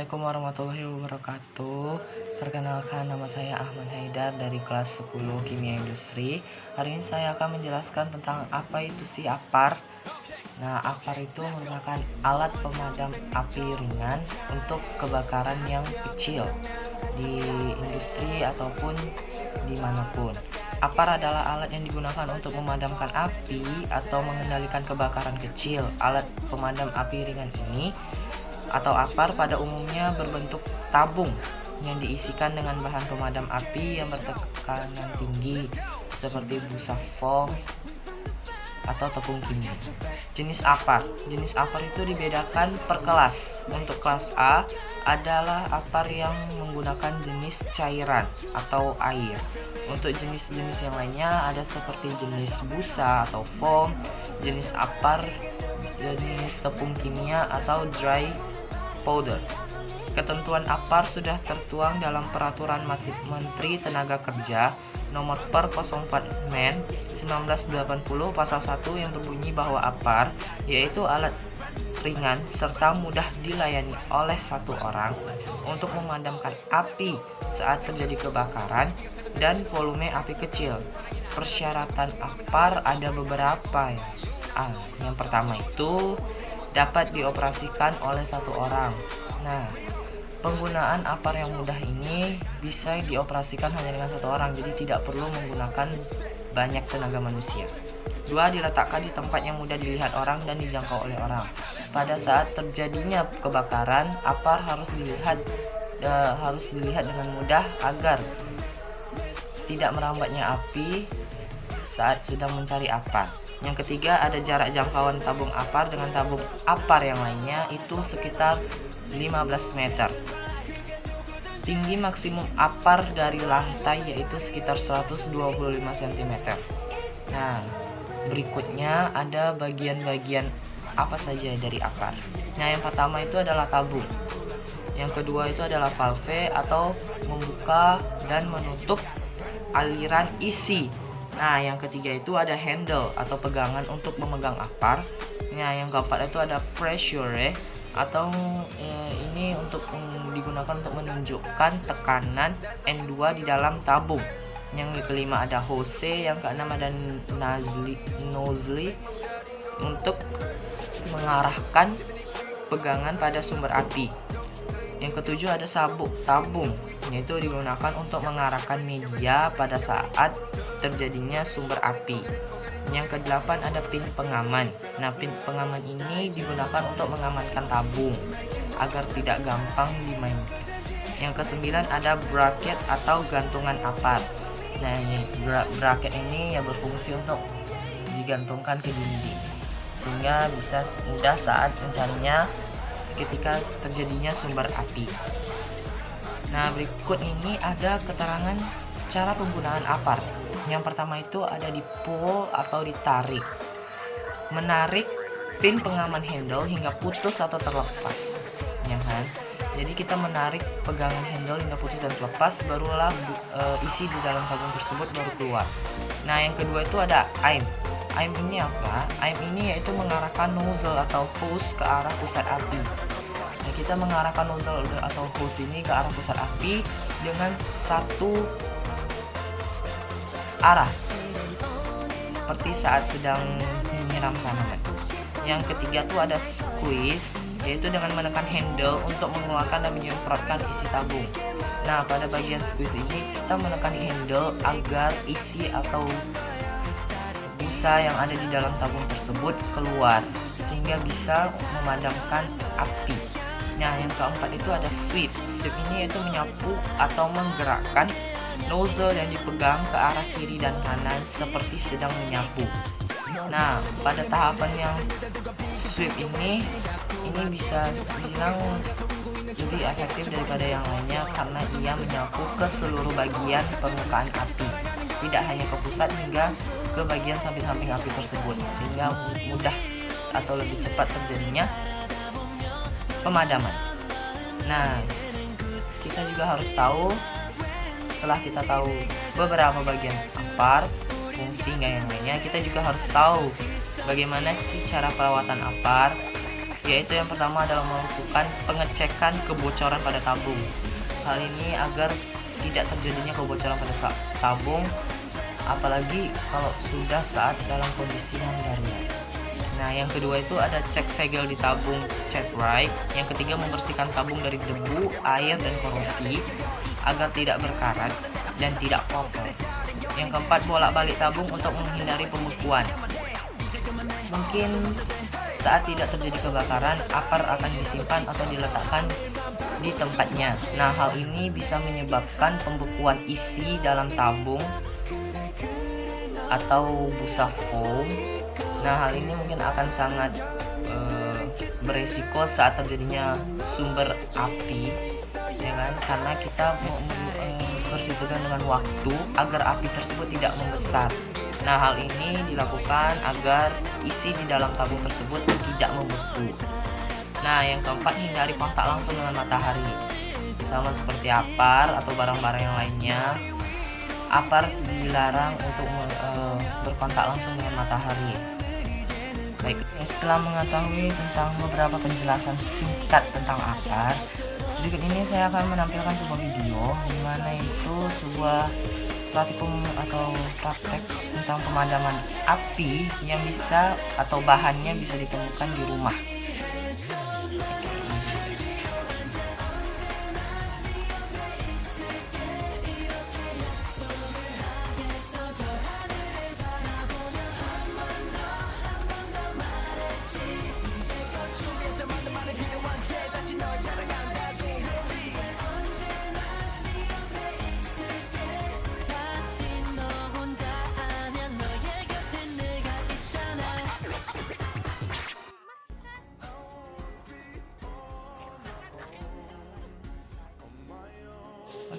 Assalamualaikum warahmatullahi wabarakatuh. Perkenalkan, nama saya Ahmad Haidar dari kelas 10 Kimia Industri. Hari ini saya akan menjelaskan tentang apa itu si APAR. Nah, APAR itu merupakan alat pemadam api ringan untuk kebakaran yang kecil di industri ataupun dimanapun. APAR adalah alat yang digunakan untuk memadamkan api atau mengendalikan kebakaran kecil. Alat pemadam api ringan ini atau APAR pada umumnya berbentuk tabung yang diisikan dengan bahan pemadam api yang bertekanan tinggi seperti busa foam atau tepung kimia. Jenis APAR itu dibedakan per kelas. Untuk kelas A adalah APAR yang menggunakan jenis cairan atau air. Untuk jenis-jenis yang lainnya ada seperti jenis busa atau foam, jenis APAR jenis tepung kimia atau dry powder. Ketentuan APAR sudah tertuang dalam Peraturan Menteri Tenaga Kerja Nomor Per 04 Men 1980 Pasal 1 yang berbunyi bahwa APAR yaitu alat ringan serta mudah dilayani oleh satu orang untuk memadamkan api saat terjadi kebakaran dan volume api kecil. Persyaratan APAR ada beberapa ya. Yang pertama itu dapat dioperasikan oleh satu orang. Nah, penggunaan APAR yang mudah ini bisa dioperasikan hanya dengan satu orang, jadi tidak perlu menggunakan banyak tenaga manusia. 2. Diletakkan di tempat yang mudah dilihat orang dan dijangkau oleh orang. Pada saat terjadinya kebakaran, APAR harus dilihat dengan mudah agar tidak merambatnya api saat sedang mencari APAR. Yang ketiga, ada jarak jangkauan tabung APAR dengan tabung APAR yang lainnya itu sekitar 15 meter. Tinggi maksimum APAR dari lantai yaitu sekitar 125 cm. Nah, berikutnya ada bagian-bagian apa saja dari APAR. Nah, yang pertama itu adalah tabung. Yang kedua itu adalah valve atau membuka dan menutup aliran isi. Nah, yang ketiga itu ada handle atau pegangan untuk memegang APAR. Nah, yang keempat itu ada pressure atau ini untuk digunakan untuk menunjukkan tekanan N2 di dalam tabung. Yang kelima ada hose, yang keenam ada nozzle untuk mengarahkan pegangan pada sumber api. Yang ketujuh ada sabuk tabung, yaitu digunakan untuk mengarahkan media pada saat terjadinya sumber api. Yang kedelapan ada pin pengaman. Nah, pin pengaman ini digunakan untuk mengamankan tabung agar tidak gampang dimainkan. Yang kesembilan ada bracket atau gantungan APAR. Nah, bracket ini ya berfungsi untuk digantungkan ke dinding sehingga bisa mudah saat mencarinya ketika terjadinya sumber api. Nah, berikut ini ada keterangan cara penggunaan APAR. Yang pertama itu ada di pull atau ditarik. Menarik pin pengaman handle hingga putus atau terlepas. Ya kan? Jadi kita menarik pegangan handle hingga putus dan terlepas, barulah isi di dalam tabung tersebut baru keluar. Nah, yang kedua itu ada aim. Aim ini apa? Aim ini yaitu mengarahkan nozzle atau hose ke arah pusat api. Nah, kita mengarahkan nozzle atau hose ini ke arah pusat api dengan satu arah, seperti saat sedang menyiram tanaman. Yang ketiga itu ada squeeze, yaitu dengan menekan handle untuk mengeluarkan dan menyemprotkan isi tabung. Nah, pada bagian squeeze ini kita menekan handle agar isi atau busa yang ada di dalam tabung tersebut keluar sehingga bisa memadamkan api. Nah, yang keempat itu ada sweep. Sweep ini yaitu menyapu atau menggerakkan nozzle yang dipegang ke arah kiri dan kanan seperti sedang menyapu. Nah, pada tahapan yang sweep ini bisa dibilang lebih efektif daripada yang lainnya karena ia menyapu ke seluruh bagian permukaan api, tidak hanya ke pusat hingga ke bagian samping-samping api tersebut, sehingga mudah atau lebih cepat terjadinya pemadaman. Nah, kita juga harus tahu, setelah kita tahu beberapa bagian APAR, fungsi yang lainnya, kita juga harus tahu bagaimana sih cara perawatan APAR, yaitu yang pertama adalah melakukan pengecekan kebocoran pada tabung. Hal ini agar tidak terjadinya kebocoran pada tabung, apalagi kalau sudah saat dalam kondisi yang darurat. Nah, yang kedua itu ada cek segel di tabung cat right. Yang ketiga, membersihkan tabung dari debu, air, dan korosi agar tidak berkarat dan tidak kotor. Yang keempat, bolak-balik tabung untuk menghindari pembekuan. Mungkin saat tidak terjadi kebakaran, apar akan disimpan atau diletakkan di tempatnya. Nah, hal ini bisa menyebabkan pembekuan isi dalam tabung atau busa foam. Nah, hal ini mungkin akan sangat beresiko saat terjadinya sumber api, ya kan? Karena kita bersikukuh dengan waktu agar api tersebut tidak membesar. Nah, hal ini dilakukan agar isi di dalam tabung tersebut tidak membeku. Nah, yang keempat, hindari kontak langsung dengan matahari. Sama seperti apar atau barang-barang yang lainnya, apar dilarang untuk berkontak langsung dengan matahari. Baik, setelah mengetahui tentang beberapa penjelasan singkat tentang apar, berikut ini saya akan menampilkan sebuah video di mana itu sebuah praktikum atau praktek tentang pemadaman api yang bisa atau bahannya bisa ditemukan di rumah.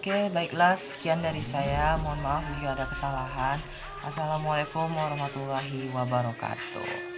Oke, baiklah, sekian dari saya. Mohon maaf jika ada kesalahan. Assalamualaikum warahmatullahi wabarakatuh.